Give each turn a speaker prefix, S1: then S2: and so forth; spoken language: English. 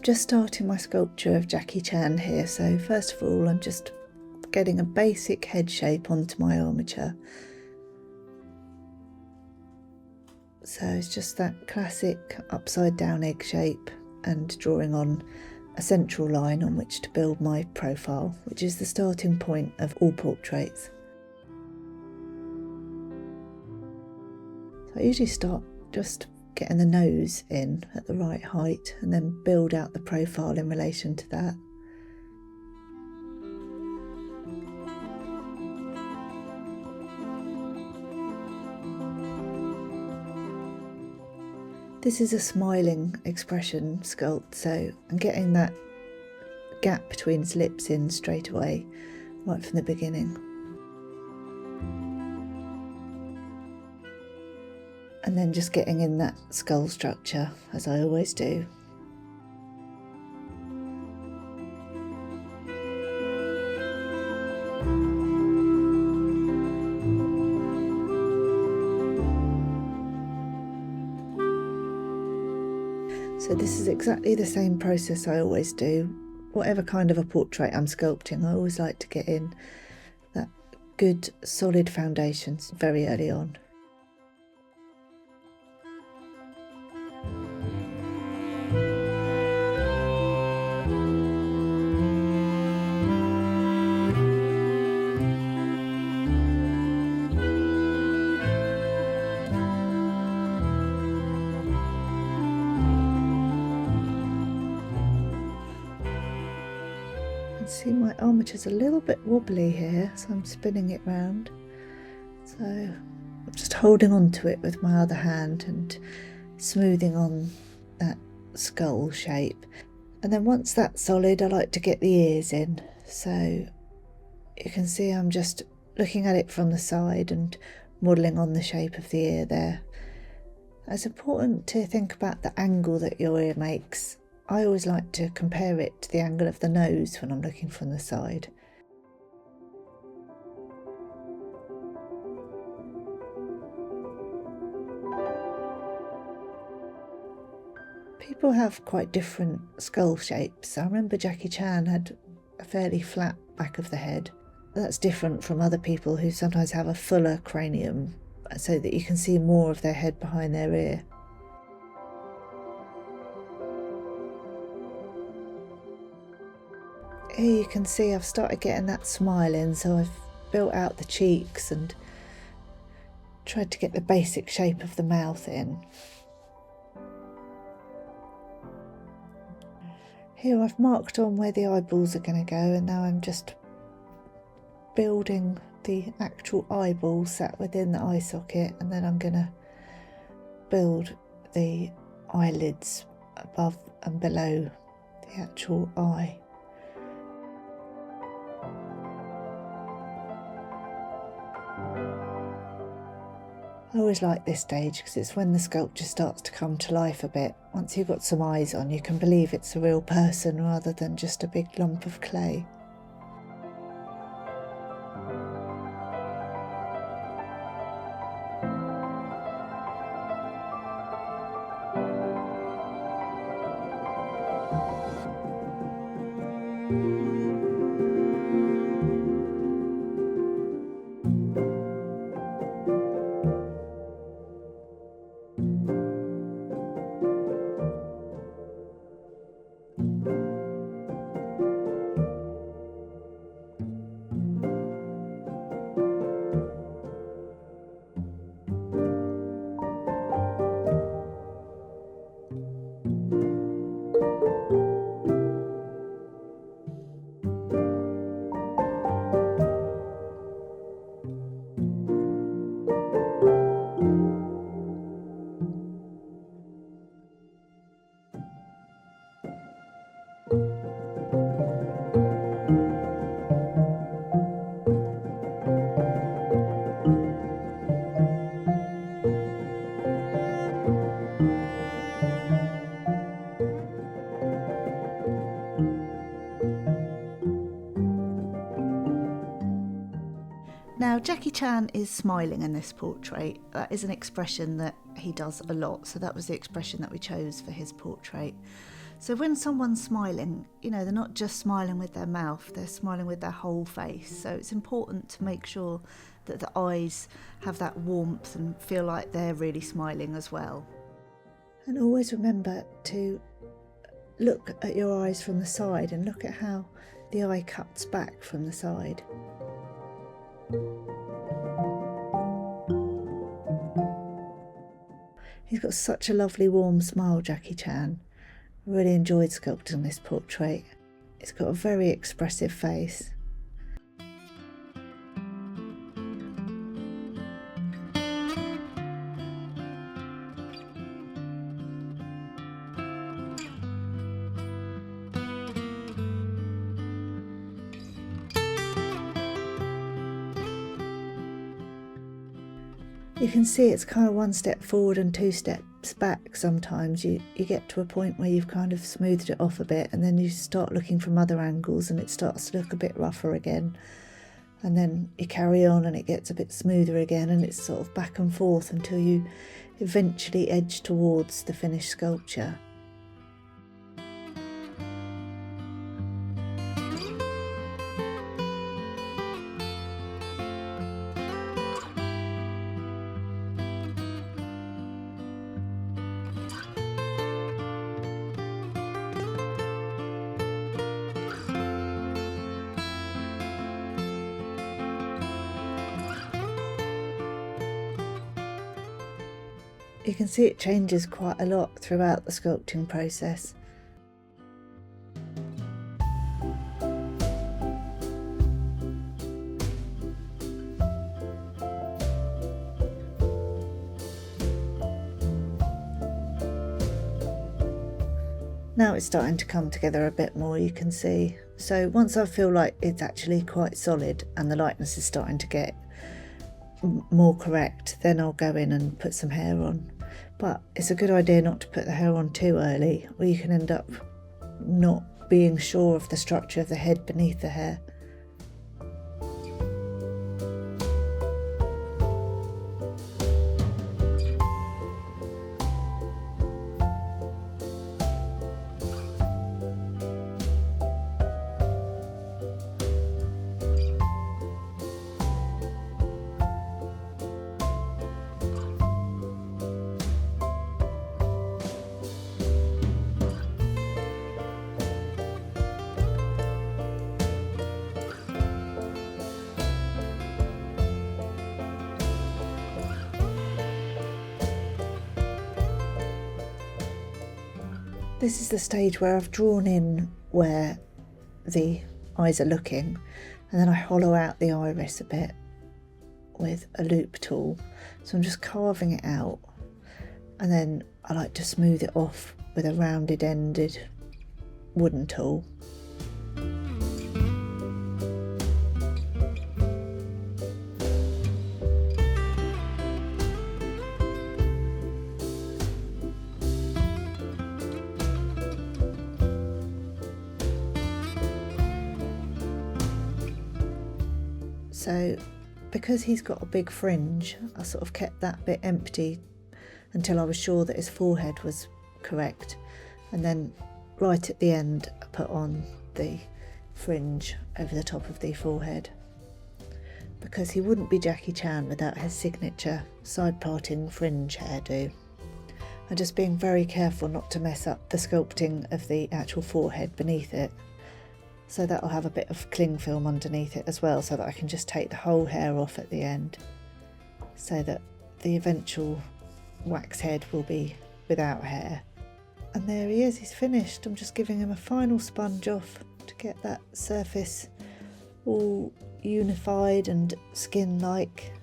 S1: just starting my sculpture of Jackie Chan here, so first of all I'm just getting a basic head shape onto my armature. So it's just that classic upside down egg shape and drawing on a central line on which to build my profile, which is the starting point of all portraits. So I usually start just getting the nose in at the right height and then build out the profile in relation to that. This is a smiling expression sculpt, so I'm getting that gap between his lips in straight away, right from the beginning. And then just getting in that skull structure, as I always do. So this is exactly the same process I always do. Whatever kind of a portrait I'm sculpting, I always like to get in that good solid foundations very early on. See, my armature's a little bit wobbly here, so I'm spinning it round. So I'm just holding on to it with my other hand and smoothing on that skull shape. And then once that's solid, I like to get the ears in. So you can see I'm just looking at it from the side and modelling on the shape of the ear there. It's important to think about the angle that your ear makes. I always like to compare it to the angle of the nose when I'm looking from the side. People have quite different skull shapes. I remember Jackie Chan had a fairly flat back of the head. That's different from other people who sometimes have a fuller cranium so that you can see more of their head behind their ear. Here you can see I've started getting that smile in, so I've built out the cheeks and tried to get the basic shape of the mouth in. Here I've marked on where the eyeballs are going to go, and now I'm just building the actual eyeball sat within the eye socket, and then I'm going to build the eyelids above and below the actual eye. I always like this stage because it's when the sculpture starts to come to life a bit. Once you've got some eyes on, you can believe it's a real person rather than just a big lump of clay. Now, Jackie Chan is smiling in this portrait. That is an expression that he does a lot, so that was the expression that we chose for his portrait. So when someone's smiling, you know, they're not just smiling with their mouth, they're smiling with their whole face. So it's important to make sure that the eyes have that warmth and feel like they're really smiling as well. And always remember to look at your eyes from the side and look at how the eye cuts back from the side. He's got such a lovely warm smile, Jackie Chan. I really enjoyed sculpting this portrait. It's got a very expressive face. You can see it's kind of one step forward and two steps back sometimes. You get to a point where you've kind of smoothed it off a bit, and then you start looking from other angles and it starts to look a bit rougher again. And then you carry on and it gets a bit smoother again, and it's sort of back and forth until you eventually edge towards the finished sculpture. You can see it changes quite a lot throughout the sculpting process. Now it's starting to come together a bit more, you can see. So once I feel like it's actually quite solid and the lightness is starting to get more correct, then I'll go in and put some hair on. But it's a good idea not to put the hair on too early, or you can end up not being sure of the structure of the head beneath the hair. This is the stage where I've drawn in where the eyes are looking, and then I hollow out the iris a bit with a loop tool. So I'm just carving it out, and then I like to smooth it off with a rounded ended wooden tool. So because he's got a big fringe, I sort of kept that bit empty until I was sure that his forehead was correct, and then right at the end I put on the fringe over the top of the forehead, because he wouldn't be Jackie Chan without his signature side parting fringe hairdo. I'm just being very careful not to mess up the sculpting of the actual forehead beneath it. So that I'll have a bit of cling film underneath it as well, so that I can just take the whole hair off at the end, so that the eventual wax head will be without hair. And there he is, he's finished. I'm just giving him a final sponge off to get that surface all unified and skin-like.